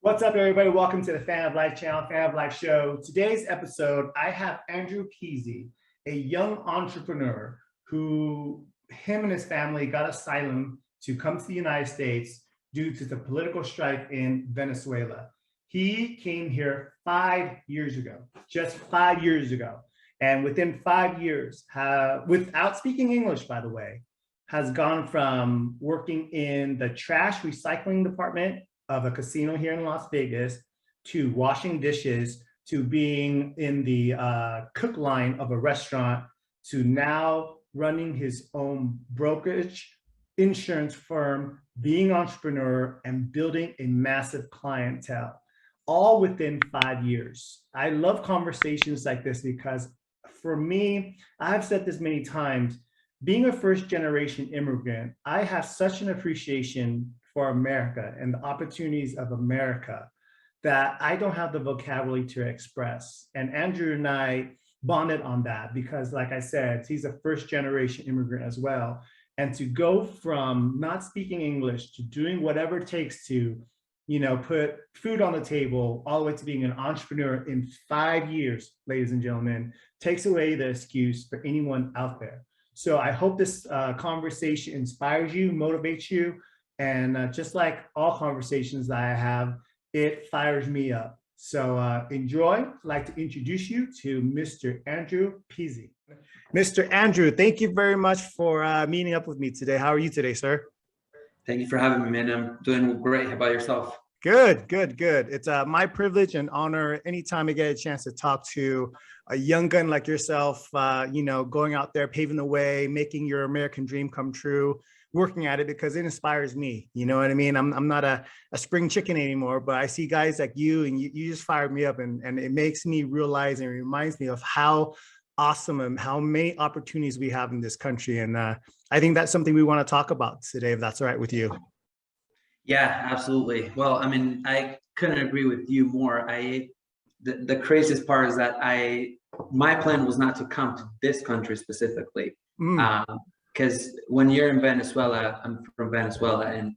What's up, everybody? Welcome to the Fan of Life channel, Fan of Life show. Today's episode, I have Andrew Pizzi, a young entrepreneur who him and his family got asylum to come to the United States due to the political strife in Venezuela. He came here 5 years ago, just 5 years ago. And within 5 years, without speaking English, by the way, has gone from working in the trash recycling department of a casino here in Las Vegas, to washing dishes, to being in the cook line of a restaurant, to now running his own brokerage, insurance firm, being an entrepreneur, and building a massive clientele, all within 5 years. I love conversations like this because for me, I've said this many times, being a first generation immigrant, I have such an appreciation for America and the opportunities of America that I don't have the vocabulary to express. And Andrew and I bonded on that because, like I said, he's a first generation immigrant as well. And to go from not speaking English to doing whatever it takes to, put food on the table, all the way to being an entrepreneur in 5 years, ladies and gentlemen, takes away the excuse for anyone out there. So I hope this conversation inspires you, motivates you, and just like all conversations that I have, it fires me up. So enjoy. I'd like to introduce you to Mr. Andrew Pizzi. Mr. Andrew, thank you very much for meeting up with me today. How are you today, sir? Thank you for having me, man. I'm doing great. How about yourself? Good, good, good. It's my privilege and honor anytime I get a chance to talk to a young gun like yourself, going out there, paving the way, making your American dream come true, working at it, because it inspires me. You know what I mean? I'm not a spring chicken anymore, but I see guys like you, and you just fired me up, and it makes me realize and reminds me of how awesome and how many opportunities we have in this country. And I think that's something we want to talk about today, if that's all right with you. Yeah, absolutely. Well, I mean, I couldn't agree with you more. The craziest part is that my plan was not to come to this country specifically. Because when you're in Venezuela, I'm from Venezuela, and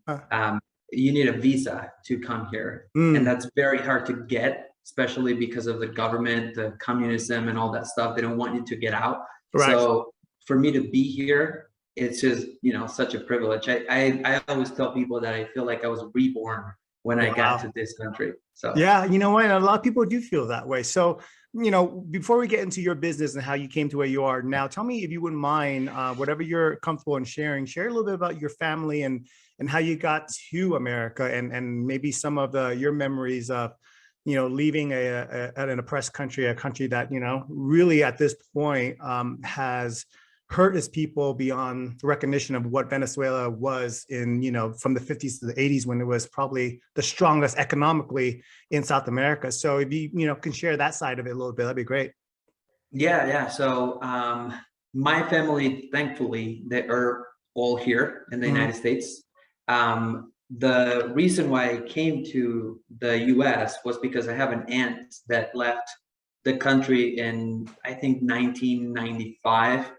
you need a visa to come here. And that's very hard to get, especially because of the government, the communism and all that stuff. They don't want you to get out. Right. So for me to be here, it's just, such a privilege. I always tell people that I feel like I was reborn when I got to this country. So yeah, you know what? A lot of people do feel that way. So, before we get into your business and how you came to where you are now, tell me, if you wouldn't mind, whatever you're comfortable in sharing, share a little bit about your family and how you got to America, and maybe some of your memories of, leaving an oppressed country, a country that, really at this point has hurt its people beyond recognition of what Venezuela was in, from the 50s to the 80s, when it was probably the strongest economically in South America. So if you, can share that side of it a little bit, that'd be great. Yeah. So my family, thankfully, they are all here in the United States. The reason why I came to the US was because I have an aunt that left the country in, I think, 1995.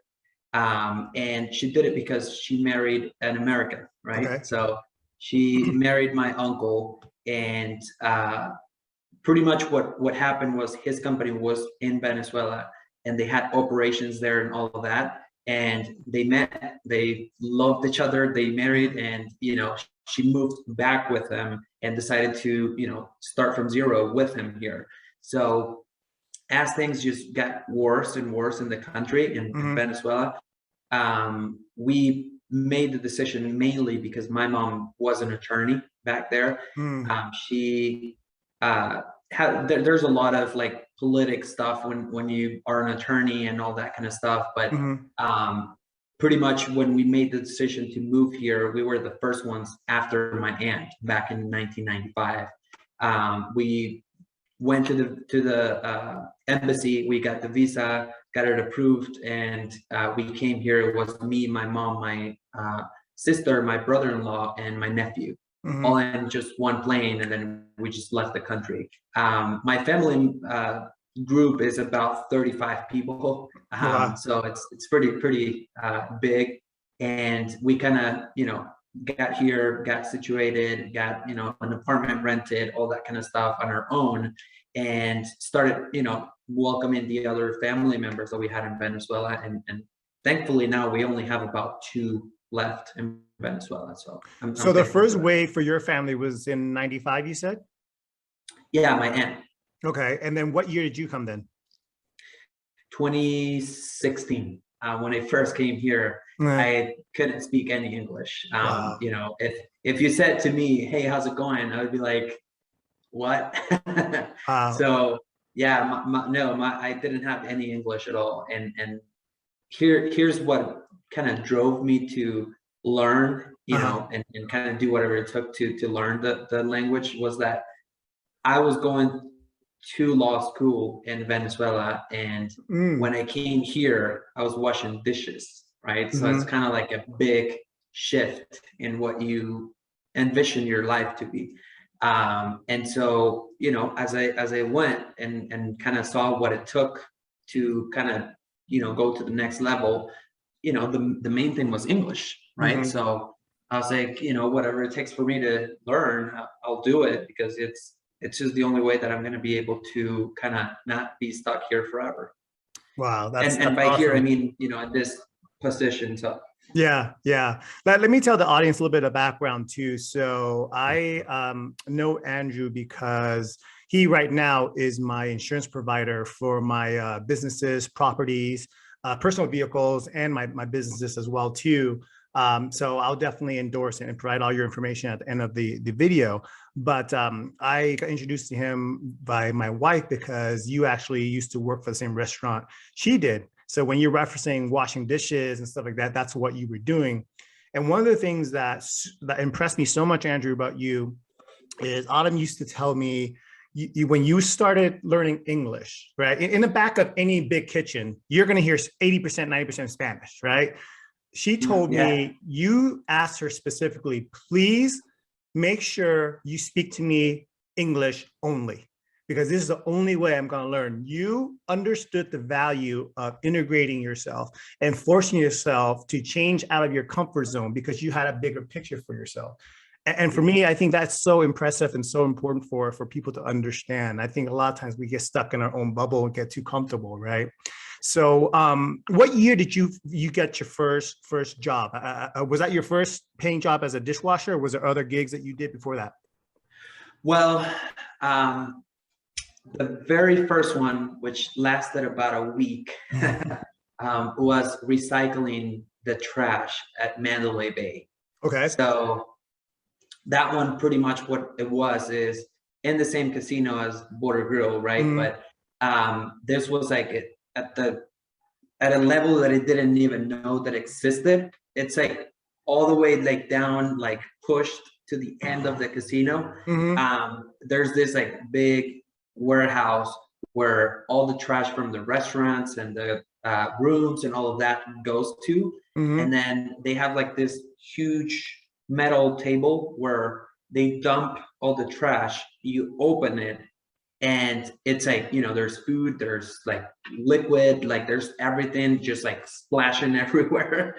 And she did it because she married an American, right? Okay. So she married my uncle, and pretty much what happened was his company was in Venezuela, and they had operations there and all of that. And they met, they loved each other, they married, and she moved back with him and decided to start from zero with him here. So as things just got worse and worse in the country, in Venezuela, we made the decision mainly because my mom was an attorney back there. She there's a lot of like politic stuff when you are an attorney and all that kind of stuff, but pretty much when we made the decision to move here, we were the first ones after my aunt back in 1995. We went to the embassy, we got the visa, got it approved, and we came here. It was me, my mom, my sister, my brother-in-law, and my nephew, all in just one plane, and then we just left the country. My family group is about 35 people, so it's pretty big, and we kind of got here, got situated, got, an apartment rented, all that kind of stuff on our own, and started, welcoming the other family members that we had in Venezuela. And thankfully now we only have about 2 left in Venezuela. So So I'm the thankful first for that. wave for your family was in 95, you said? Yeah, my aunt. Okay. And then what year did you come then? 2016. When I first came here, I couldn't speak any English. Wow. If you said to me, "Hey, how's it going?" I would be like, "What?" Wow. So yeah, I didn't have any English at all. And here's what kind of drove me to learn, and kind of do whatever it took to learn the language, was that I was going to law school in Venezuela, and when I came here, I was washing dishes, right? So it's kind of like a big shift in what you envision your life to be. And so, as I went and kind of saw what it took to kind of, go to the next level, the main thing was English, right? So I was like, whatever it takes for me to learn, I'll do it, because it's just the only way that I'm going to be able to kind of not be stuck here forever. Wow. And by awesome. here, I mean, at this position. So yeah. Let me tell the audience a little bit of background too. So I know Andrew because he right now is my insurance provider for my businesses, properties, personal vehicles, and my businesses as well too. So I'll definitely endorse it and provide all your information at the end of the video. But I got introduced to him by my wife because you actually used to work for the same restaurant she did. So when you're referencing washing dishes and stuff like that, that's what you were doing. And one of the things that impressed me so much, Andrew, about you is Autumn used to tell me, when you started learning English, right? In the back of any big kitchen, you're going to hear 80%, 90% Spanish, right? She told me you asked her specifically, please make sure you speak to me English only, because this is the only way I'm going to learn. You understood the value of integrating yourself and forcing yourself to change out of your comfort zone because you had a bigger picture for yourself. And for me, I think that's so impressive and so important for people to understand. I think a lot of times we get stuck in our own bubble and get too comfortable, right? So what year did you get your first job? Was that your first paying job as a dishwasher, or was there other gigs that you did before that? Well, the very first one, which lasted about a week, was recycling the trash at Mandalay Bay. Okay. So that one, pretty much what it was, is in the same casino as Border Grill, right? But this was like at a level that it didn't even know that existed. It's like all the way like down, like pushed to the end of the casino. There's this like big warehouse where all the trash from the restaurants and the rooms and all of that goes to. And then they have like this huge metal table where they dump all the trash. You open it, and it's like, there's food, there's like liquid, like there's everything just like splashing everywhere.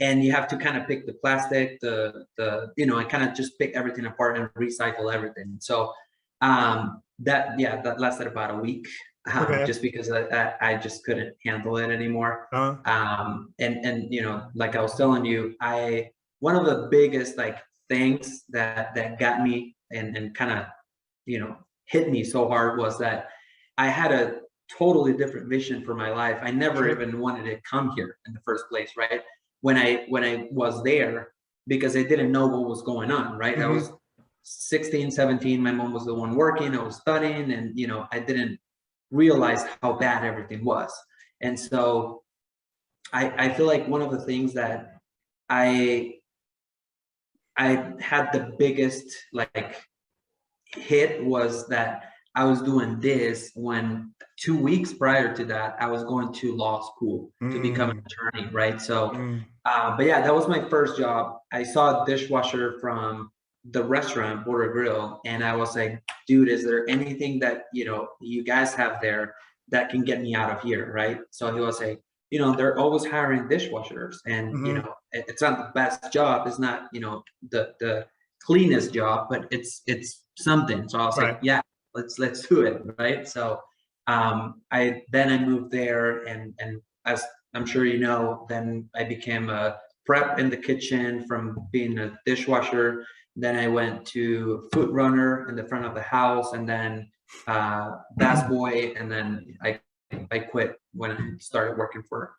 And you have to kind of pick the plastic, I kind of just pick everything apart and recycle everything. So that lasted about a week, just because I just couldn't handle it anymore. And like I was telling you, one of the biggest like things that got me and kind of hit me so hard was that I had a totally different vision for my life. I never even wanted to come here in the first place, right? When I was there, because I didn't know what was going on, right? I was 16, 17, my mom was the one working, I was studying, and I didn't realize how bad everything was. And so I feel like one of the things that I had the biggest like hit was that I was doing this when 2 weeks prior to that, I was going to law school to become an attorney, right? So, but yeah, that was my first job. I saw a dishwasher from the restaurant, Border Grill, and I was like, dude, is there anything that, you guys have there that can get me out of here, right? So he was like, they're always hiring dishwashers, and it's not the best job. It's not, the cleanest job, but it's something. So I was like, Right. yeah, let's do it, right? So I moved there, and as I'm sure you know, then I became a prep in the kitchen from being a dishwasher. Then I went to food runner in the front of the house, and then bass boy, and then I quit when I started working for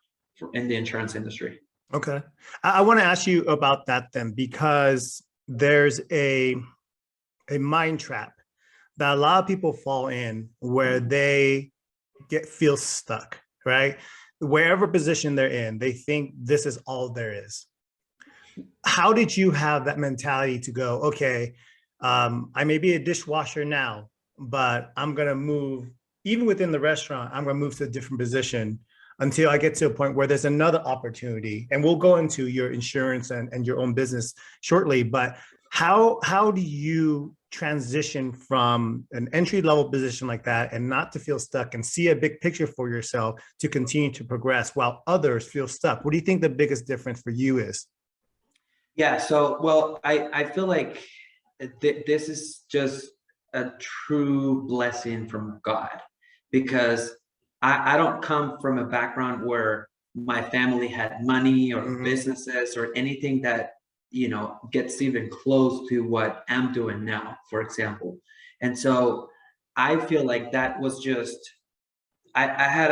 in the insurance industry. Okay. I want to ask you about that then, because there's a mind trap that a lot of people fall in where they feel stuck, right? Wherever position they're in, they think this is all there is. How did you have that mentality to go, okay, I may be a dishwasher now, but I'm going to move, even within the restaurant, I'm going to move to a different position until I get to a point where there's another opportunity. And we'll go into your insurance and your own business shortly, but how do you transition from an entry-level position like that and not to feel stuck and see a big picture for yourself to continue to progress while others feel stuck? What do you think the biggest difference for you is? Yeah, so, well, I feel like this is just a true blessing from God, because I don't come from a background where my family had money or businesses or anything that, gets even close to what I'm doing now, for example. And so I feel like that was just, I had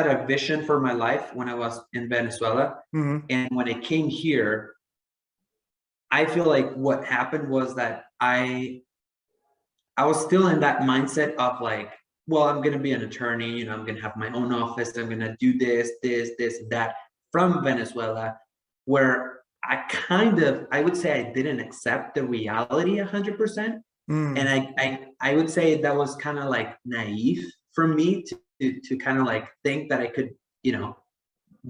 a vision for my life when I was in Venezuela. And when I came here, I feel like what happened was that I was still in that mindset of like, well, I'm gonna be an attorney, I'm gonna have my own office, I'm gonna do this, and that from Venezuela, where I would say I didn't accept the reality 100%. And I would say that was kind of like naive for me to kind of like think that I could,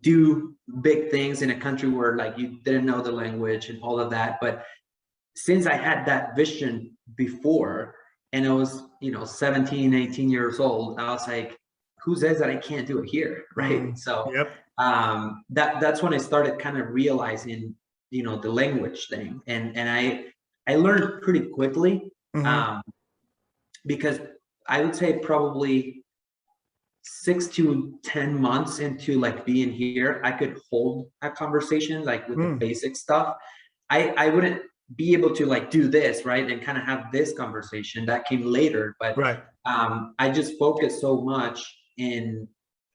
do big things in a country where like you didn't know the language and all of that. But since I had that vision before, and I was, 17, 18 years old, I was like, who says that I can't do it here, right? So Yep. that's when I started kind of realizing, the language thing, and I learned pretty quickly, because I would say probably 6 to 10 months into like being here, I could hold a conversation like with the basic stuff. I wouldn't be able to like do this, right, and kind of have this conversation. That came later, but Right. I just focused so much in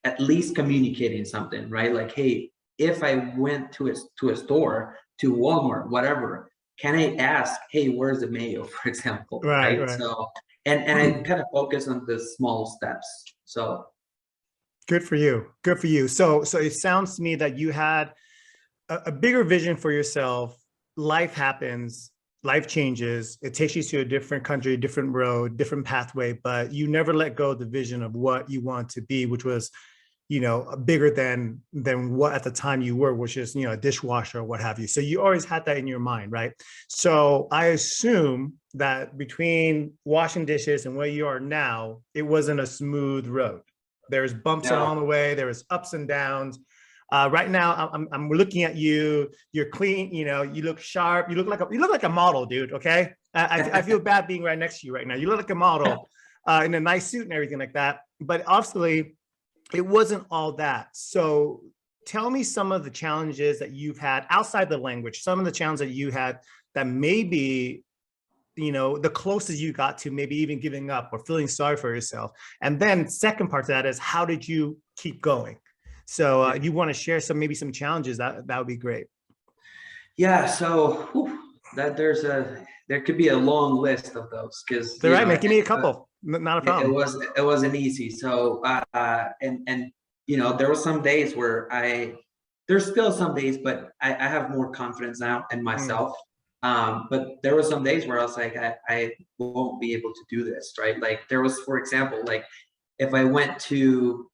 at least communicating something, right? Like, hey, if I went to a store, to Walmart, whatever, can I ask, hey, where's the mayo, for example, Right. right? Right. So, and I kind of focus on the small steps. So Good for you. Good for you. So it sounds to me that you had a bigger vision for yourself. Life happens, life changes. It takes you to a different country, different road, different pathway, but you never let go of the vision of what you want to be, which was, bigger than what at the time you were, which is, a dishwasher or what have you. So you always had that in your mind, right? So I assume that between washing dishes and where you are now, it wasn't a smooth road. There's bumps along the way. There was ups and downs. Right now, I'm looking at you. You're clean. You look sharp. You look like a model, dude. Okay. I feel bad being right next to you right now. You look like a model in a nice suit and everything like that. But obviously, it wasn't all that. So tell me some of the challenges that you've had outside the language. Some of the challenges that you had that maybe, the closest you got to maybe even giving up or feeling sorry for yourself. And then second part to that is, how did you keep going? So if you want to share maybe some challenges, that would be great. Yeah, so there could be a long list of those, because They're right, man. Give me a couple. Not a problem. It wasn't easy. So and there were some days where there's still some days, but I have more confidence now in myself. But there were some days where I was like, I won't be able to do this, right? Like there was, for example, like if I went to,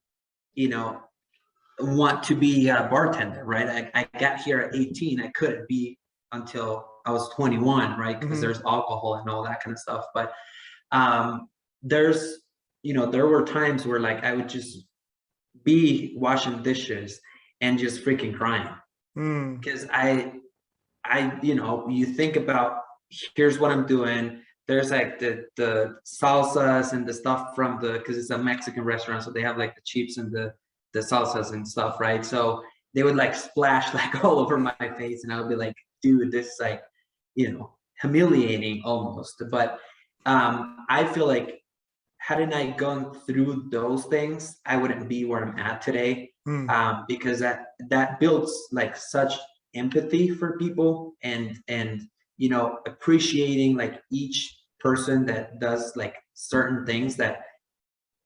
want to be a bartender, right? I got here at 18. I couldn't be until I was 21, right? Because there's alcohol and all that kind of stuff. But there were times where like I would just be washing dishes and just freaking crying. Mm. Because you know, you think about, here's what I'm doing. There's like the salsas and the stuff from because it's a Mexican restaurant, so they have like the chips and the salsas and stuff, right? So they would like splash like all over my face, and I would be like, dude, this is like, you know, humiliating almost. But I feel like hadn't I gone through those things, I wouldn't be where I'm at today. Because that builds like such empathy for people, and you know, appreciating like each person that does like certain things that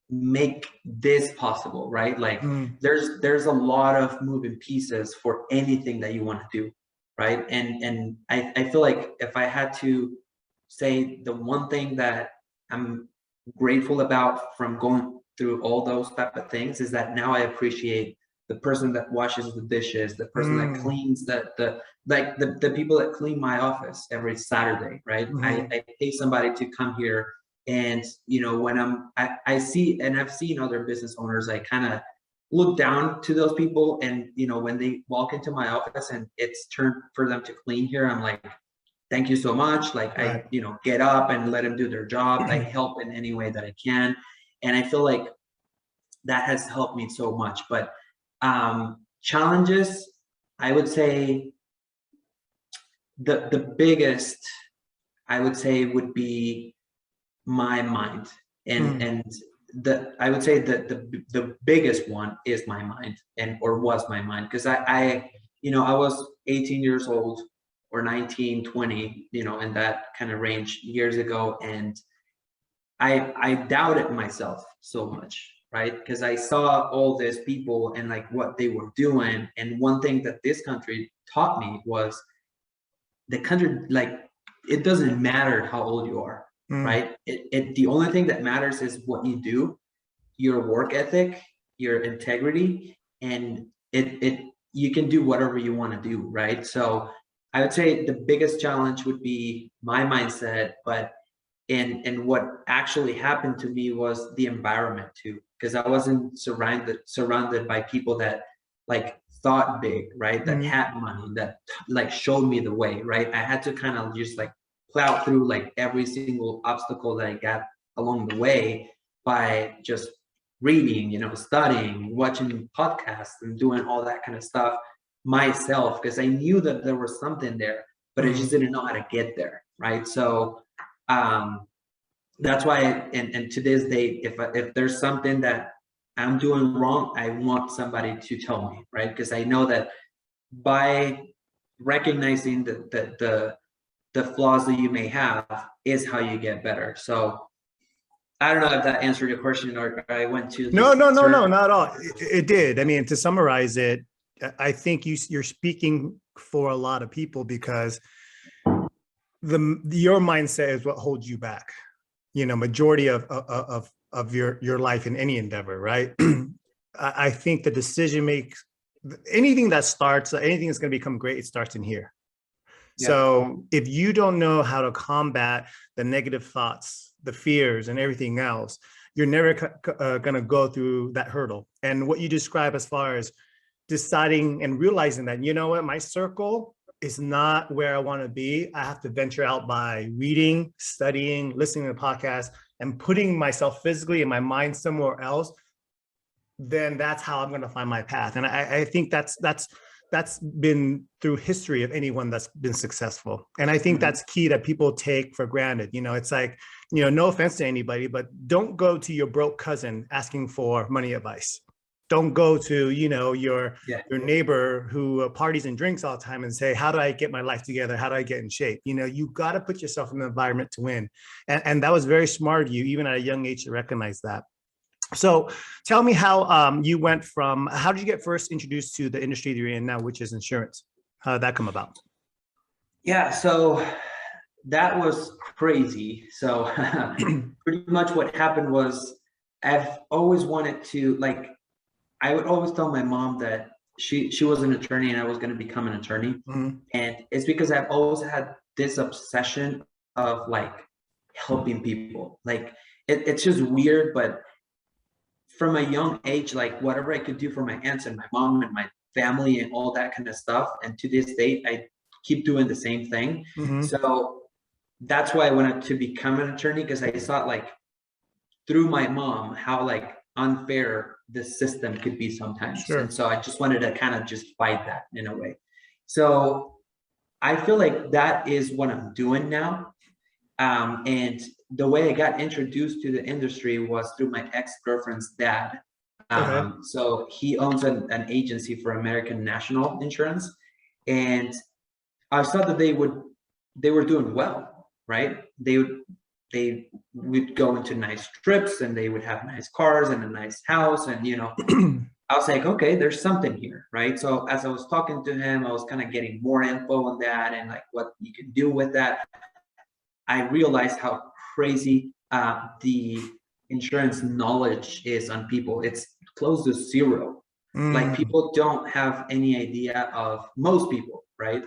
make this possible, right? Like there's a lot of moving pieces for anything that you want to do, right? And I feel like if I had to say the one thing that I'm grateful about from going through all those type of things is that now I appreciate the person that washes the dishes, the person that cleans the people that clean my office every Saturday, right? I pay somebody to come here, and you know, when I see, and I've seen other business owners, I kind of look down to those people, and you know, when they walk into my office and it's turned for them to clean here, I'm like, thank you so much. Like I, you know, get up and let them do their job. I help in any way that I can. And I feel like that has helped me so much. But challenges, I would say the biggest, I would say, would be my mind. And I would say that the biggest one is my mind, or was my mind. Because I you know, I was 18 years old, or 19, 20, you know, in that kind of range years ago. And I doubted myself so much, right? Because I saw all these people and like what they were doing. And one thing that this country taught me was the country, like, it doesn't matter how old you are, right? The only thing that matters is what you do, your work ethic, your integrity, and you can do whatever you want to do, right? So I would say the biggest challenge would be my mindset, but and what actually happened to me was the environment too, because I wasn't surrounded by people that like thought big, right? That had money, that like showed me the way, right? I had to kind of just like plow through like every single obstacle that I got along the way by just reading, you know, studying, watching podcasts, and doing all that kind of stuff myself, because I knew that there was something there, but I just didn't know how to get there, right? So that's why, and to this day, if there's something that I'm doing wrong, I want somebody to tell me, right? Because I know that by recognizing the flaws that you may have is how you get better. So I don't know if that answered your question, or I went to No, not at all. It did. I mean, to summarize it, I think you're speaking for a lot of people, because your mindset is what holds you back. You know, majority of your life in any endeavor, right? I think the decision makes anything that's going to become great, it starts in here. Yeah. So if you don't know how to combat the negative thoughts, the fears, and everything else, you're never going to go through that hurdle. And what you describe as far as deciding and realizing that, you know what, my circle is not where I want to be. I have to venture out by reading, studying, listening to podcasts, and putting myself physically and my mind somewhere else. Then that's how I'm going to find my path. And I think that's been through history of anyone that's been successful. And I think that's key, that people take for granted. You know, it's like, you know, no offense to anybody, but don't go to your broke cousin asking for money advice. Don't go to, you know, your neighbor who parties and drinks all the time and say, how do I get my life together? How do I get in shape? You know, you got to put yourself in the environment to win. And that was very smart of you, even at a young age, to recognize that. So tell me how you went from, how did you get first introduced to the industry that you're in now, which is insurance? How did that come about? Yeah, so that was crazy. So pretty much what happened was, I've always wanted to, like, I would always tell my mom that she was an attorney and I was going to become an attorney. And it's because I've always had this obsession of like helping people. Like it's just weird, but from a young age, like whatever I could do for my aunts and my mom and my family and all that kind of stuff. And to this date, I keep doing the same thing. So that's why I wanted to become an attorney, because I saw like through my mom how like unfair the system could be sometimes. Sure. And so I just wanted to kind of just fight that in a way. So I feel like that is what I'm doing now. And the way I got introduced to the industry was through my ex-girlfriend's dad. So he owns an agency for American National Insurance, and I saw that they were doing well, right? They would go into nice trips, and they would have nice cars and a nice house, and I was like, okay, there's something here, right? So as I was talking to him, I was kind of getting more info on that and like what you can do with that. I realized how crazy the insurance knowledge is on people. It's close to zero. Like people don't have any idea of, most people, right?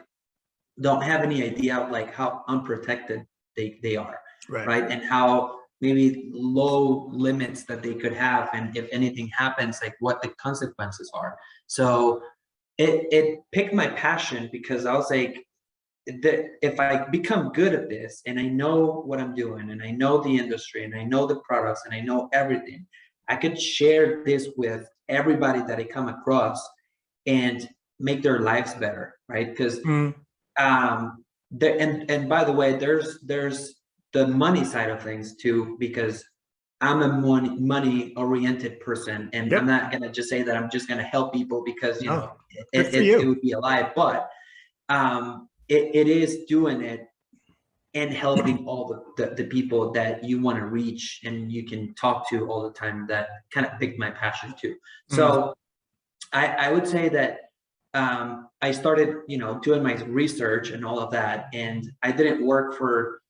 Don't have any idea of like how unprotected they are, right? And how maybe low limits that they could have, and if anything happens, like what the consequences are. So it picked my passion, because I was like, if I become good at this and I know what I'm doing and I know the industry and I know the products and I know everything, I could share this with everybody that I come across and make their lives better, right? Because and by the way, there's the money side of things too, because I'm a money oriented person, and I'm not gonna just say that I'm just gonna help people because it would be a lie, but it is doing it and helping all the people that you want to reach and you can talk to all the time. That kind of piqued my passion too. So I would say that I started, doing my research and all of that, and I didn't work for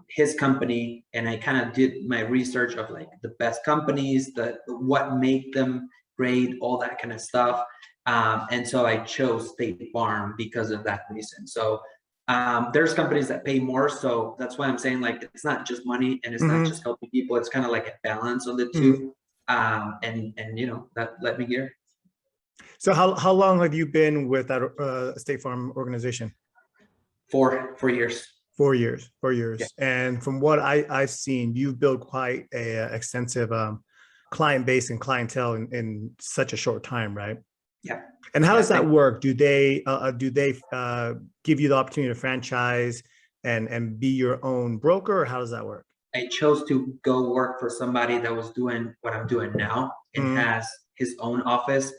his company, and I kind of did my research of like the best companies, what make them great, all that kind of stuff. And so I chose State Farm because of that reason. So there's companies that pay more, so that's why I'm saying like it's not just money and it's not just helping people. It's kind of like a balance of the two. And that led me here. So how long have you been with that State Farm organization? 4 years. 4 years. 4 years. Yeah. And from what I've seen, you've built quite a extensive client base and clientele in such a short time, right? Yeah. And how does that work? Do they give you the opportunity to franchise and be your own broker, or how does that work? I chose to go work for somebody that was doing what I'm doing now and has his own office.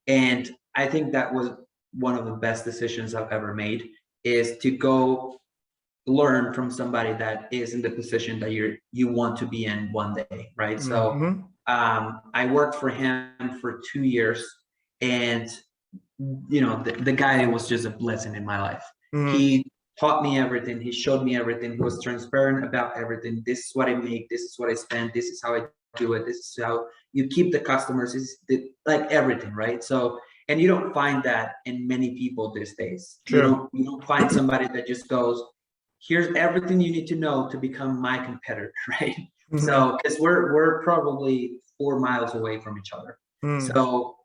And I think that was one of the best decisions I've ever made, is to go learn from somebody that is in the position that you want to be in one day, right? So I worked for him for 2 years, and the guy was just a blessing in my life. He taught me everything. He showed me everything. He was transparent about everything. This is what I make. This is what I spend. This is how I do it. This is how you keep the customers. Like everything, right? So, and you don't find that in many people these days. You don't find somebody that just goes, here's everything you need to know to become my competitor, right? So, because we're probably 4 miles away from each other. So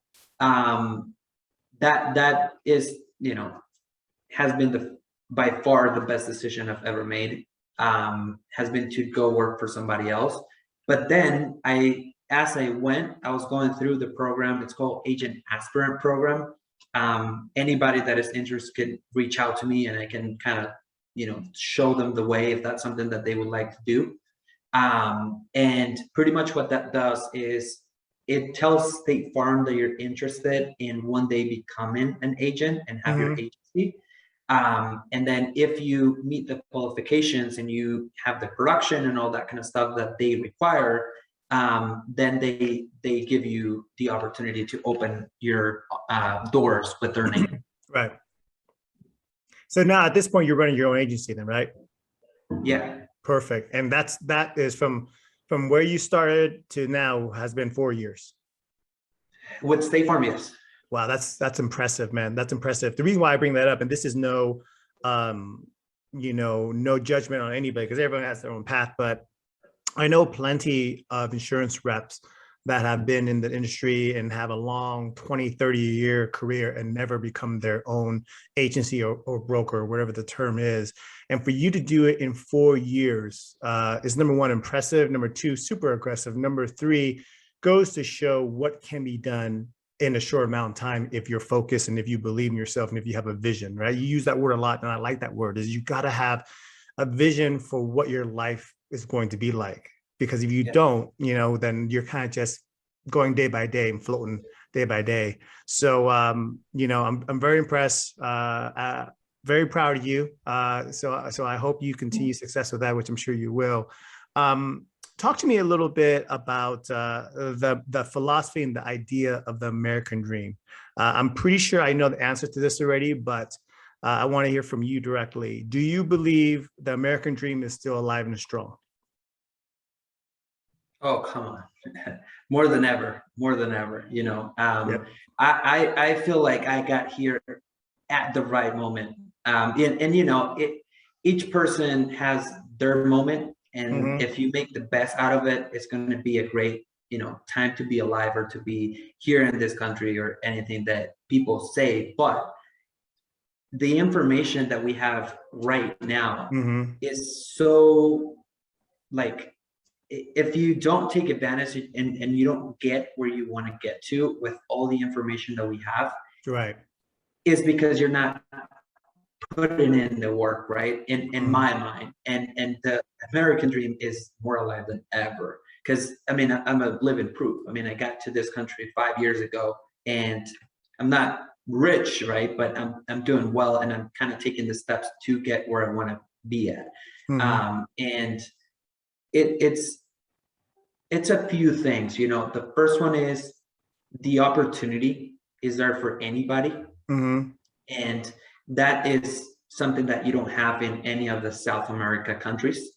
that is, has been by far the best decision I've ever made, has been to go work for somebody else. But then as I went, I was going through the program. It's called Agent Aspirant Program. Anybody that is interested can reach out to me, and I can kind of, show them the way if that's something that they would like to do. And pretty much what that does is it tells State Farm that you're interested in one day becoming an agent and have your agency. And then if you meet the qualifications and you have the production and all that kind of stuff that they require, then they give you the opportunity to open your doors with their name. Right. So now at this point, you're running your own agency then, right? Yeah. Perfect. And that is from where you started to now has been 4 years. With State Farm, yes. Wow, that's impressive, man. That's impressive. The reason why I bring that up, and this is no judgment on anybody, because everyone has their own path, but I know plenty of insurance reps that have been in the industry and have a long 20, 30-year career and never become their own agency or broker, or whatever the term is. And for you to do it in 4 years is, number one, impressive. Number two, super aggressive. Number three, goes to show what can be done in a short amount of time if you're focused and if you believe in yourself and if you have a vision, right? You use that word a lot, and I like that word, is you got to have a vision for what your life is going to be like. Because if you don't, then you're kind of just going day by day and floating day by day. So, I'm very impressed, very proud of you. So I hope you continue success with that, which I'm sure you will. Talk to me a little bit about the philosophy and the idea of the American dream. I'm pretty sure I know the answer to this already, but I want to hear from you directly. Do you believe the American dream is still alive and strong? Oh, come on. More than ever, Yep. I feel like I got here at the right moment. Each person has their moment, and if you make the best out of it, it's going to be a great, time to be alive or to be here in this country or anything that people say. But the information that we have right now is so, like, if you don't take advantage and you don't get where you want to get to with all the information that we have, right, is because you're not putting in the work, right? In my mind, and the American dream is more alive than ever. Because I'm a living proof. I got to this country 5 years ago, and I'm not rich, right? But I'm doing well, and I'm kind of taking the steps to get where I want to be at. And it's a few things. The first one is the opportunity is there for anybody. And that is something that you don't have in any of the South America countries.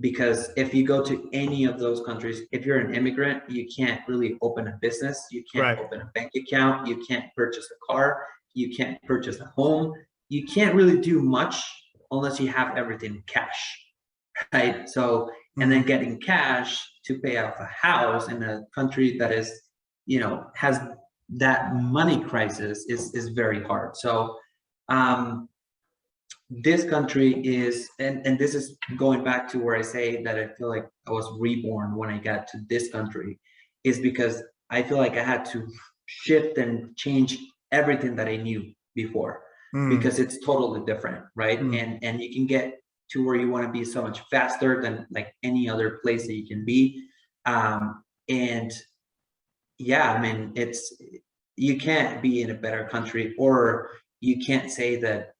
Because if you go to any of those countries, if you're an immigrant, you can't really open a business. You can't open a bank account. You can't purchase a car. You can't purchase a home. You can't really do much unless you have everything cash, right? So, and then getting cash to pay off a house in a country that is, has that money crisis is very hard. So, this country is, and this is going back to where I say that I feel like I was reborn when I got to this country, is because I feel like I had to shift and change everything that I knew before, because it's totally different, right? And you can get to where you want to be so much faster than like any other place that you can be. And yeah, you can't be in a better country, or you can't say that,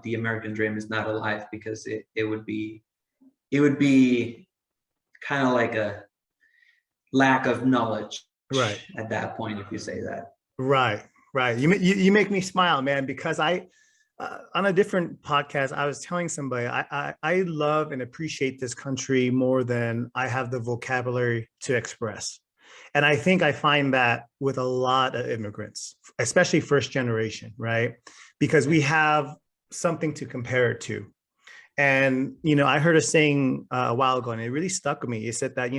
the American dream is not alive, because it would be kind of like a lack of knowledge at that point if you say that. Right. You make me smile, man, because I on a different podcast, I was telling somebody I love and appreciate this country more than I have the vocabulary to express. And I think I find that with a lot of immigrants, especially first generation, right? Because we have something to compare it to. And, I heard a saying a while ago, and it really stuck with me. It said that,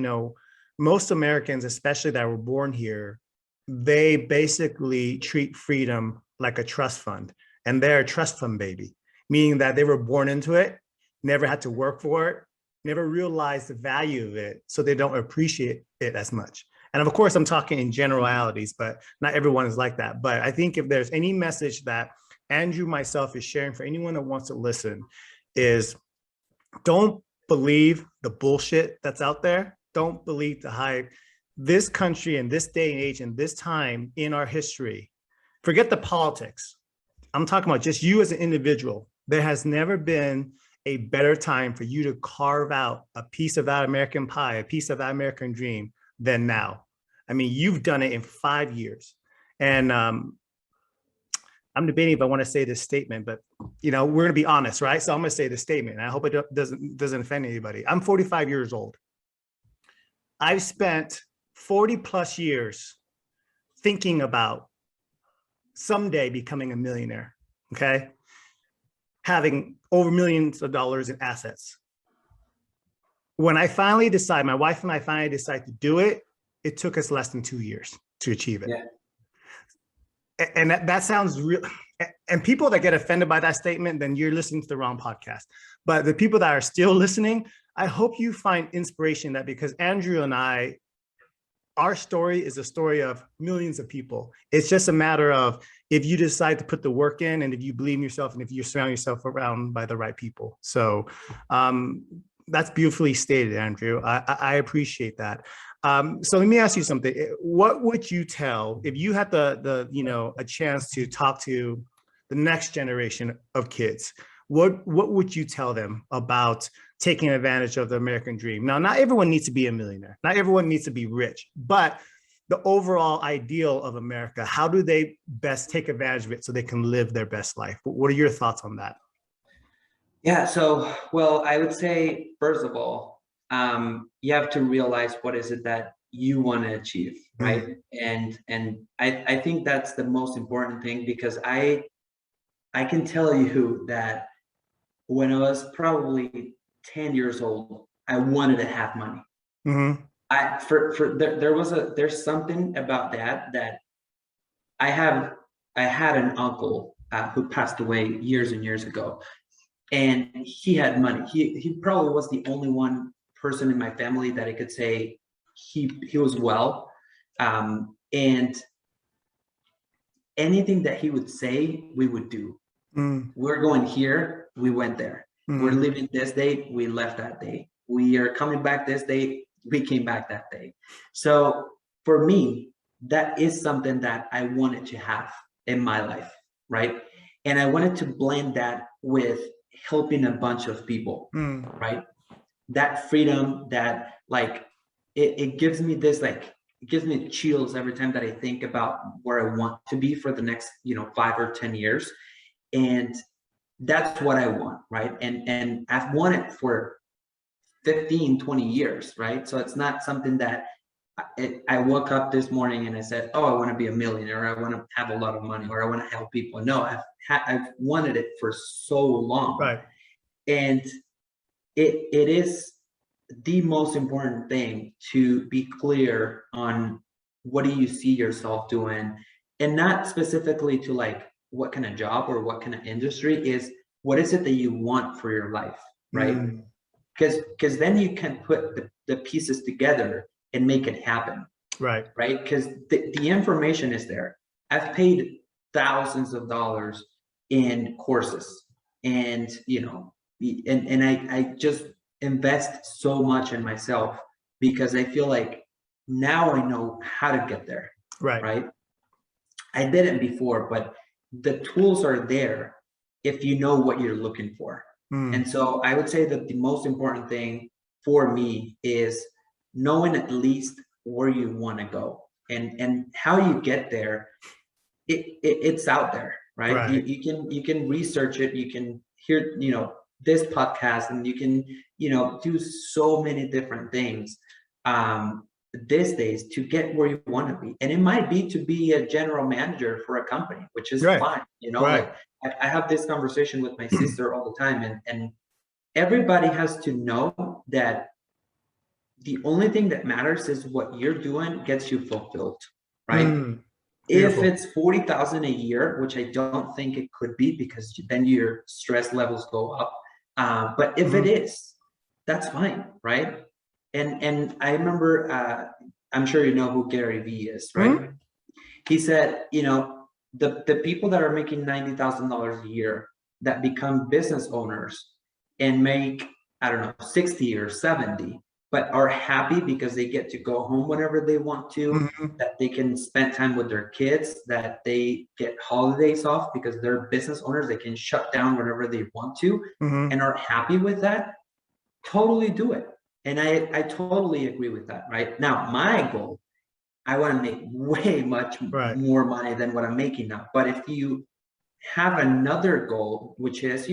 most Americans, especially that were born here, they basically treat freedom like a trust fund. And they're a trust fund baby, meaning that they were born into it, never had to work for it, never realized the value of it. So they don't appreciate it as much. And of course, I'm talking in generalities, but not everyone is like that. But I think if there's any message that Andrew, myself, is sharing for anyone that wants to listen, is don't believe the bullshit that's out there. Don't believe the hype. This country in this day and age and this time in our history, forget the politics. I'm talking about just you as an individual. There has never been a better time for you to carve out a piece of that American pie, a piece of that American dream than now. You've done it in 5 years. And I'm debating if I want to say this statement, but we're going to be honest, right? So I'm going to say the statement. And I hope it doesn't offend anybody. I'm 45 years old. I've spent 40 plus years thinking about someday becoming a millionaire, okay? Having over millions of dollars in assets. When I finally decide, my wife and I finally decide to do it, it took us less than 2 years to achieve it. Yeah. And that sounds real. And people that get offended by that statement, then you're listening to the wrong podcast. But the people that are still listening, I hope you find inspiration in that, because Andrew and I, our story is a story of millions of people. It's just a matter of if you decide to put the work in, and if you believe in yourself, and if you surround yourself around by the right people. So that's beautifully stated, Andrew. I appreciate that. So let me ask you something. What would you tell if you had a chance to talk to the next generation of kids? What would you tell them about taking advantage of the American dream? Now, not everyone needs to be a millionaire. Not everyone needs to be rich, but the overall ideal of America, how do they best take advantage of it so they can live their best life? What are your thoughts on that? Yeah, so, well, I would say, first of all, you have to realize what is it that you want to achieve, right? And I think that's the most important thing, because I can tell you that when I was probably 10 years old, I wanted to have money. There's something about that I had an uncle who passed away years and years ago, and he had money. He probably was the only one person in my family that I could say he was well, and anything that he would say, we would do. We're going here, we went there. We're leaving this day, we left that day. We are coming back this day, we came back that day. So for me, that is something that I wanted to have in my life, right? And I wanted to blend that with helping a bunch of people, right? That freedom, that like, it gives me this, like, it gives me chills every time that I think about where I want to be for the next, 5 or 10 years. And that's what I want, right? And I've wanted for 15, 20 years, right? So it's not something that I woke up this morning and I said, oh, I want to be a millionaire, or I want to have a lot of money, or I want to help people. No, I've wanted it for so long. Right. And it is the most important thing to be clear on what do you see yourself doing, and not specifically to like what kind of job or what kind of industry, is what is it that you want for your life, right? Because then you can put the pieces together and make it happen, right? Because the information is there. I've paid thousands of dollars in courses, and and I just invest so much in myself, because I feel like now I know how to get there, right? I didn't before, but the tools are there if you know what you're looking for. And so I would say that the most important thing for me is knowing at least where you want to go, and how you get there. It's out there, right? You can research it. You can hear, this podcast, and you can, do so many different things these days to get where you want to be. And it might be to be a general manager for a company, which is fine. Like I have this conversation with my sister all the time, and everybody has to know that the only thing that matters is what you're doing gets you fulfilled, right? If it's 40,000 a year, which I don't think it could be, because then your stress levels go up. But if it is, that's fine, right? And I remember, I'm sure you know who Gary Vee is, right? He said, the people that are making $90,000 a year that become business owners and make, I don't know, 60 or 70, but are happy because they get to go home whenever they want to, that they can spend time with their kids, that they get holidays off because they're business owners, they can shut down whenever they want to, and are happy with that, totally do it. And I totally agree with that, right? Now, my goal, I want to make way much more money than what I'm making now. But if you have another goal, which is,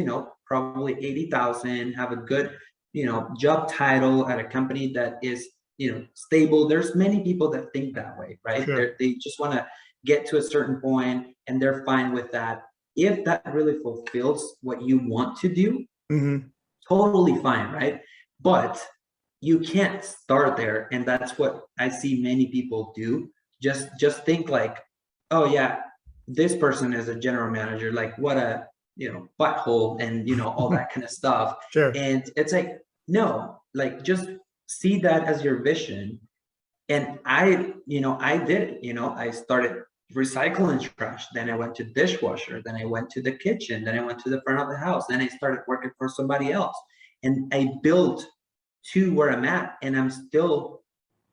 probably 80,000, have a good, job title at a company that is, stable. There's many people that think that way, right? They just want to get to a certain point and they're fine with that. If that really fulfills what you want to do, totally fine, right? But you can't start there. And that's what I see many people do. Just think like, oh yeah, this person is a general manager, like what a, butthole, and all that kind of stuff. Sure. And it's like, no, like just see that as your vision. And I did it, I started recycling trash, then I went to dishwasher, then I went to the kitchen, then I went to the front of the house, then I started working for somebody else. And I built to where I'm at, and I'm still,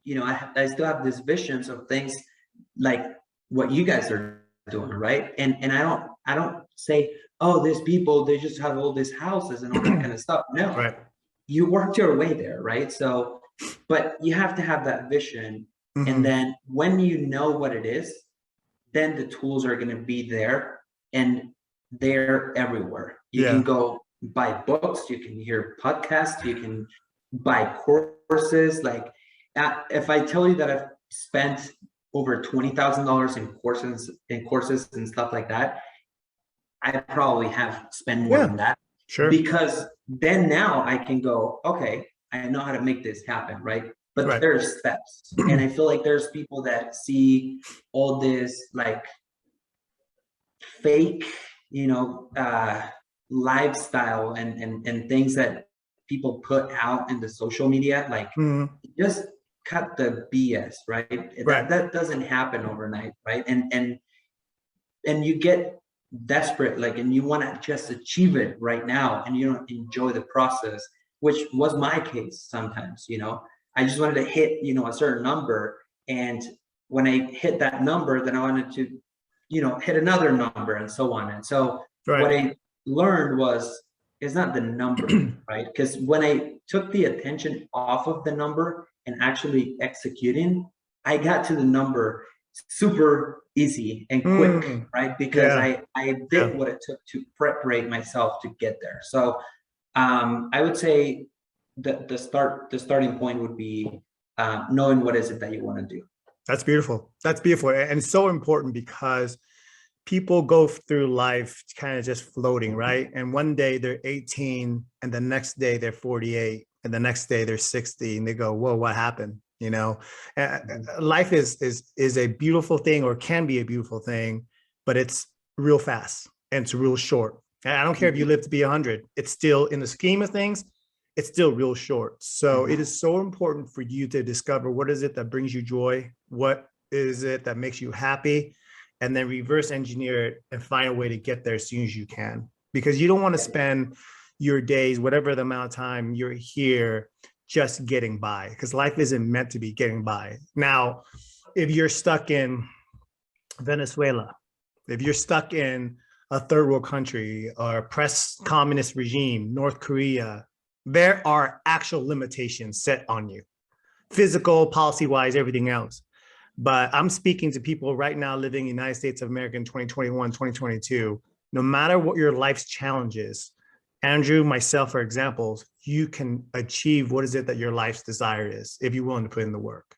I still have these visions of things like what you guys are doing, right? And I don't say, oh, these people, they just have all these houses and all that kind of stuff. No, Right. you worked your way there, right? So, but you have to have that vision. And then when you know what it is, then the tools are going to be there, and they're everywhere. You can go buy books, you can hear podcasts, you can buy courses. Like if I tell you that I've spent over $20,000 in courses and stuff like that, I probably have spent more than that. Sure. Because then now I can go, okay, I know how to make this happen, right? But there's steps. And I feel like there's people that see all this like fake, lifestyle and things that people put out in the social media, like just cut the BS, right? That doesn't happen overnight, right? And you get desperate, like, and you want to just achieve it right now, and you don't enjoy the process, which was my case sometimes. I just wanted to hit a certain number, and when I hit that number, then I wanted to hit another number, and so on. And so what I learned was, it's not the number, right? Because when I took the attention off of the number and actually executing, I got to the number super easy and quick, right? Because I did what it took to preparate myself to get there. So I would say the starting point would be knowing what is it that you want to do. That's beautiful. That's beautiful. And so important, because people go through life kind of just floating, right? And one day they're 18, and the next day they're 48, and the next day they're 60, and they go, whoa, what happened? Life is a beautiful thing, or can be a beautiful thing, but it's real fast and it's real short. And I don't care if you live to be 100, it's still, in the scheme of things, it's still real short. So it is so important for you to discover what is it that brings you joy, what is it that makes you happy, and then reverse engineer it and find a way to get there as soon as you can. Because you don't want to spend your days, whatever the amount of time you're here, just getting by, because life isn't meant to be getting by. Now, if you're stuck in Venezuela, if you're stuck in a third world country or oppressed communist regime, North Korea, there are actual limitations set on you, physical, policy-wise, everything else. But I'm speaking to people right now living in the United States of America in 2021, 2022. No matter what your life's challenge is, Andrew, myself are examples, you can achieve what is it that your life's desire is, if you're willing to put in the work.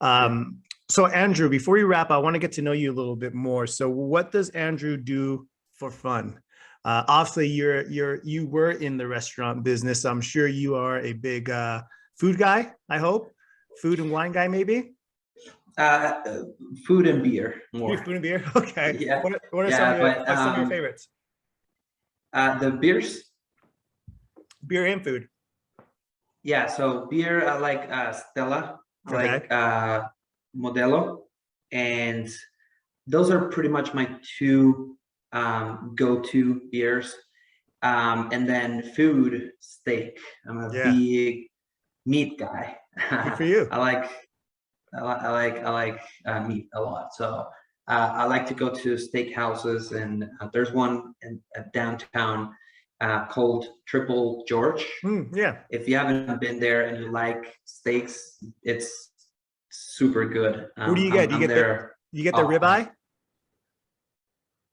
So Andrew, before we wrap, I want to get to know you a little bit more. So what does Andrew do for fun? Obviously, you were in the restaurant business. I'm sure you are a big food guy, I hope. Food and wine guy, maybe? Food and beer more. Food and beer? Okay. Yeah. What are some of your favorites? The beers. Beer and food. Yeah, so beer, I like Stella, I like Modelo, and those are pretty much my two go-to beers. And then food, steak. I'm a big meat guy. Good for you. I like meat a lot. So I like to go to steak houses, and there's one in downtown called Triple George. If you haven't been there and you like steaks, it's super good. What do you get? You get the ribeye?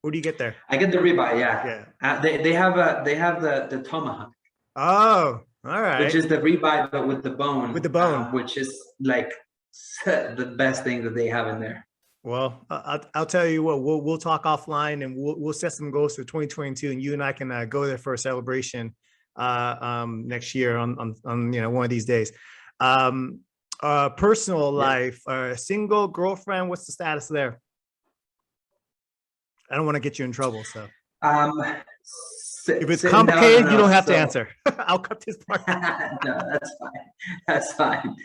What do you get there? I get the ribeye. Yeah. They have the tomahawk. Oh, all right. Which is the ribeye, but with the bone. With the bone, which is like the best thing that they have in there. Well, I'll tell you what, we'll talk offline, and we'll set some goals for 2022, and you and I can go there for a celebration next year on one of these days. Personal Yeah. life, single, girlfriend, what's the status there? I don't want to get you in trouble, so Um, if it's no, complicated, you don't have to So answer. I'll cut this part. no, that's fine. That's fine.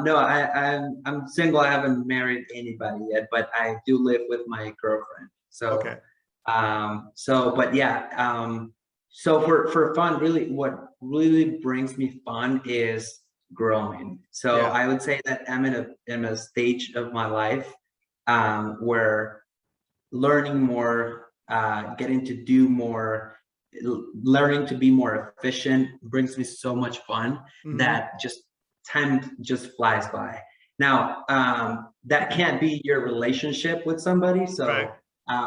No, I'm single. I haven't married anybody yet, but I do live with my girlfriend. So, Okay. but yeah, so for fun, really, what really brings me fun is growing. So Yeah. I would say that I'm in a stage of my life, where learning more, getting to do more, learning to be more efficient brings me so much fun that just time just flies by. Now, that can't be your relationship with somebody. Right. So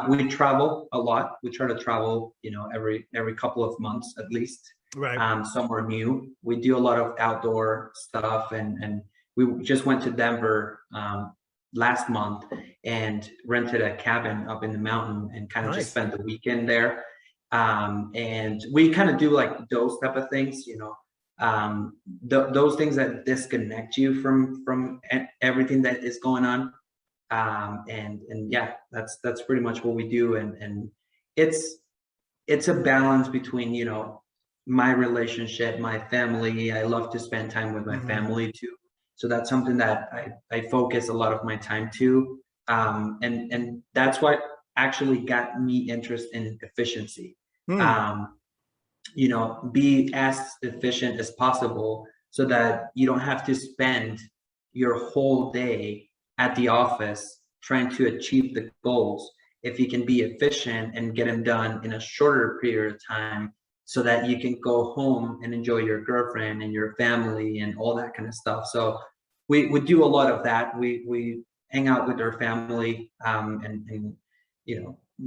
we travel a lot. We try to travel, every couple of months at least, Right. somewhere new. We do a lot of outdoor stuff, and we just went to Denver last month and rented a cabin up in the mountain and kind of just Nice. spent the weekend there. And we kind of do like those type of things, those things that disconnect you from everything that is going on. And yeah, that's pretty much what we do. And it's a balance between, my relationship, my family. I love to spend time with my family too. So that's something that I focus a lot of my time to. And that's what actually got me interested in efficiency. Um, be as efficient as possible so that you don't have to spend your whole day at the office trying to achieve the goals. If you can be efficient and get them done in a shorter period of time, so that you can go home and enjoy your girlfriend and your family and all that kind of stuff. So we do a lot of that. We hang out with our family, and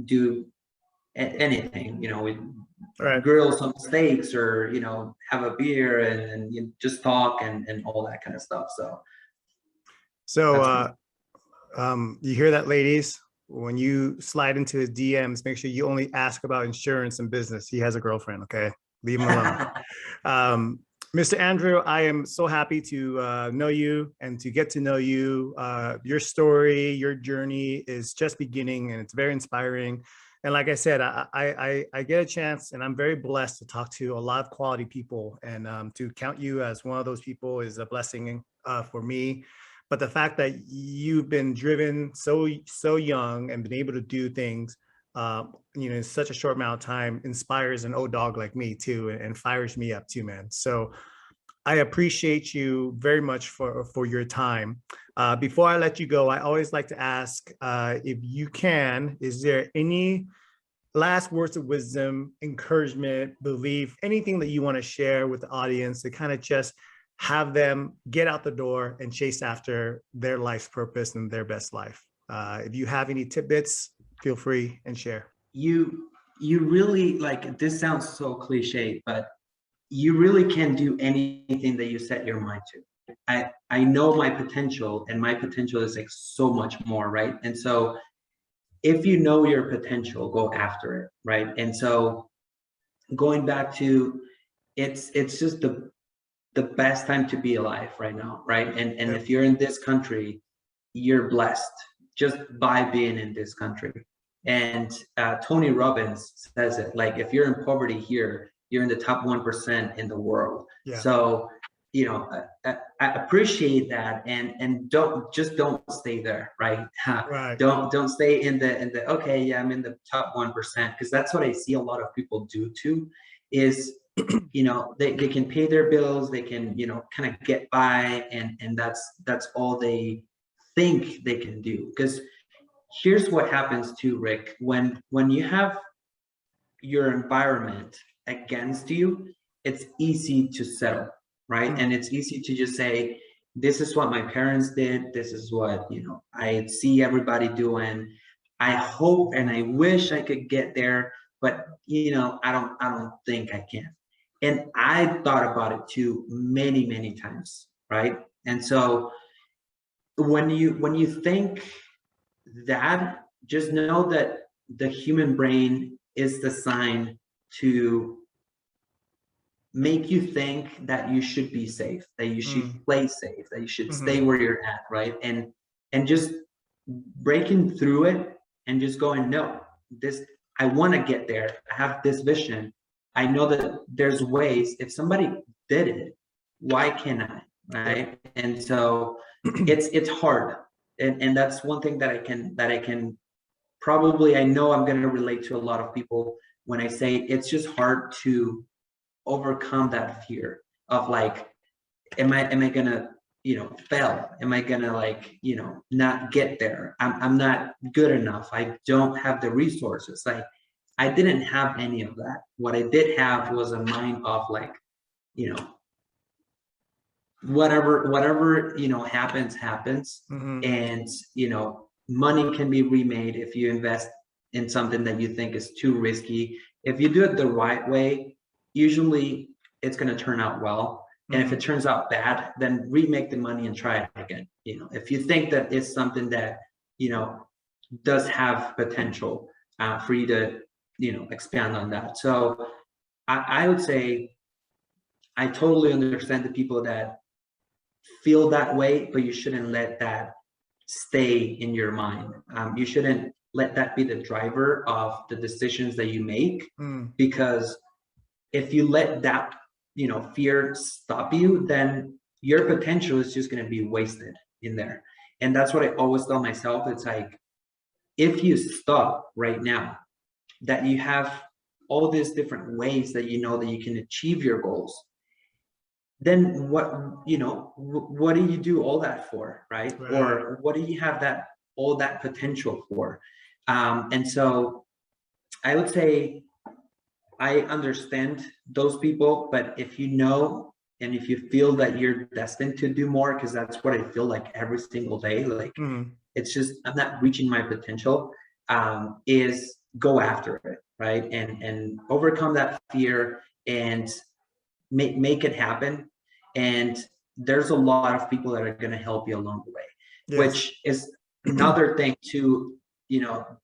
do anything. We Right. grill some steaks, or have a beer, and just talk, and all that kind of stuff. So So you hear that, ladies? When you slide into his DMs, make sure you only ask about insurance and business. He has a girlfriend, okay? Leave him alone. Mr. Andrew, I am so happy to know you and to get to know you. Your story, your journey is just beginning, and it's very inspiring. And like I said, I get a chance, and I'm very blessed to talk to a lot of quality people, and to count you as one of those people is a blessing for me. But the fact that you've been driven so young and been able to do things, in such a short amount of time inspires an old dog like me too, and fires me up too, man. So I appreciate you very much for your time. Before I let you go, I always like to ask, if you can, is there any last words of wisdom, encouragement, belief, anything that you want to share with the audience to kind of just have them get out the door and chase after their life's purpose and their best life? If you have any tidbits, feel free and share. you really, like, this sounds so cliche, but you really can do anything that you set your mind to. I know my potential, and my potential is like so much more, right? And so if you know your potential, go after it, right? And so going back to, it's just the best time to be alive right now, right? And Yep. if you're in this country, you're blessed just by being in this country. And Tony Robbins says it, like, if you're in poverty here, you're in the top 1% in the world. Yeah. So I appreciate that, and don't stay there, right? Right. Don't stay in the okay, yeah, I'm in the top 1%, because that's what I see a lot of people do too, is they can pay their bills, they can kind of get by, and that's all they think they can do. Because here's what happens too, Rick, when you have your environment against you, it's easy to settle, right? And it's easy to just say, this is what my parents did, this is what I see everybody doing. I hope and I wish I could get there, but I don't think I can. And I thought about it too many times, right? And so when you think that, just know that the human brain is designed to make you think that you should be safe, that you should play safe, that you should stay where you're at, right? And just breaking through it and just going, no, this, I want to get there. I have this vision. I know that there's ways. If somebody did it, why can't I? Right? And so it's hard, and that's one thing that I can probably, I know I'm going to relate to a lot of people when I say it's just hard to overcome that fear of like, am I gonna, fail? Am I gonna, like, not get there? I'm not good enough. I don't have the resources. Like, I didn't have any of that. What I did have was a mind of like, whatever happens. And money can be remade if you invest in something that you think is too risky. If you do it the right way, usually it's going to turn out well. And if it turns out bad, then remake the money and try it again. If you think that it's something that does have potential for you to expand on that. So I would say I totally understand the people that feel that way, but you shouldn't let that stay in your mind. You shouldn't let that be the driver of the decisions that you make, because if you let that fear stop you, then your potential is just going to be wasted in there. And that's what I always tell myself. It's like, if you stop right now, that you have all these different ways that that you can achieve your goals, then what do you do all that for, right? Or what do you have all that potential for? And so I would say I understand those people, but if and if you feel that you're destined to do more, because that's what I feel like every single day, like it's just, I'm not reaching my potential, is go after it, right? And overcome that fear and make it happen. And there's a lot of people that are going to help you along the way, which is another thing to,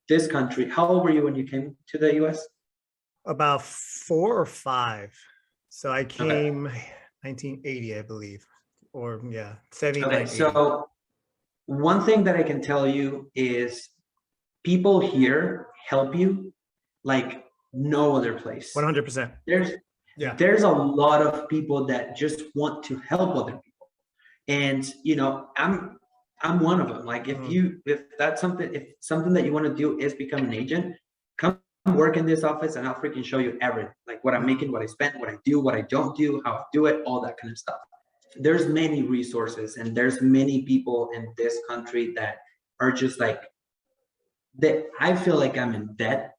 this country. How old were you when you came to the US? About 4 or 5. So I came 1980, I believe, or 79. Okay, so one thing that I can tell you is people here help you like no other place. 100%. There's a lot of people that just want to help other people, and I'm one of them. Like, if that's something that you want to do is become an agent, come work in this office and I'll freaking show you everything, like what I'm making, what I spend, what I do, what I don't do, how I do it, all that kind of stuff. There's many resources, and there's many people in this country that are just like that. I feel like I'm in debt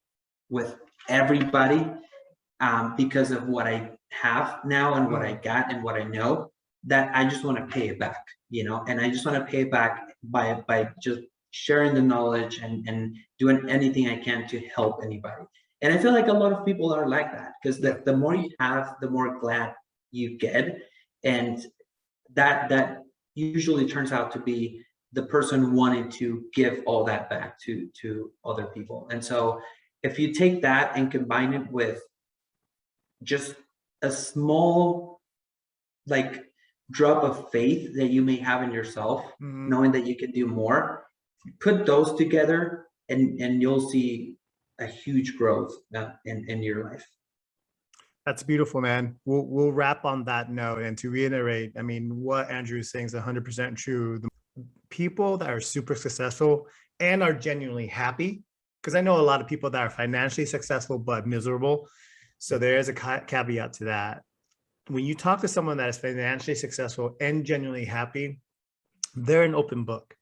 with everybody because of what I have now and what I got and what I know, that I just want to pay it back, and I just want to pay it back by just sharing the knowledge and doing anything I can to help anybody. And I feel like a lot of people are like that, because the more you have, the more glad you get. And that usually turns out to be the person wanting to give all that back to other people. And so if you take that and combine it with just a small like drop of faith that you may have in yourself, knowing that you can do more, put those together and you'll see a huge growth in your life. That's beautiful, man. We'll wrap on that note. And to reiterate, I mean, what Andrew is saying is 100% true. The people that are super successful and are genuinely happy, because I know a lot of people that are financially successful but miserable. So there is a caveat to that. When you talk to someone that is financially successful and genuinely happy, they're an open book.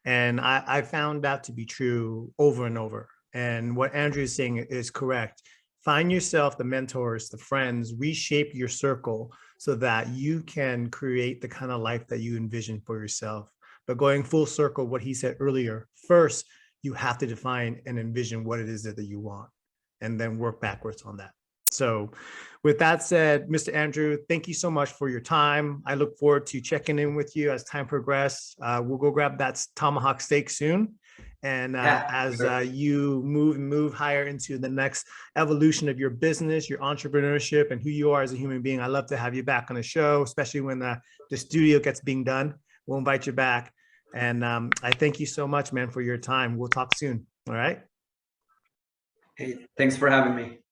And I found that to be true over and over. And what Andrew is saying is correct. Find yourself the mentors, the friends, reshape your circle so that you can create the kind of life that you envision for yourself. But going full circle, what he said earlier, first, you have to define and envision what it is that you want, and then work backwards on that. So with that said, Mr. Andrew, thank you so much for your time. I look forward to checking in with you as time progresses. We'll go grab that tomahawk steak soon. And Yeah, as sure. you move higher into the next evolution of your business, your entrepreneurship, and who you are as a human being, I love to have you back on the show, especially when the studio gets being done. We'll invite you back. And I thank you so much, man, for your time. We'll talk soon. All right. Hey, thanks for having me.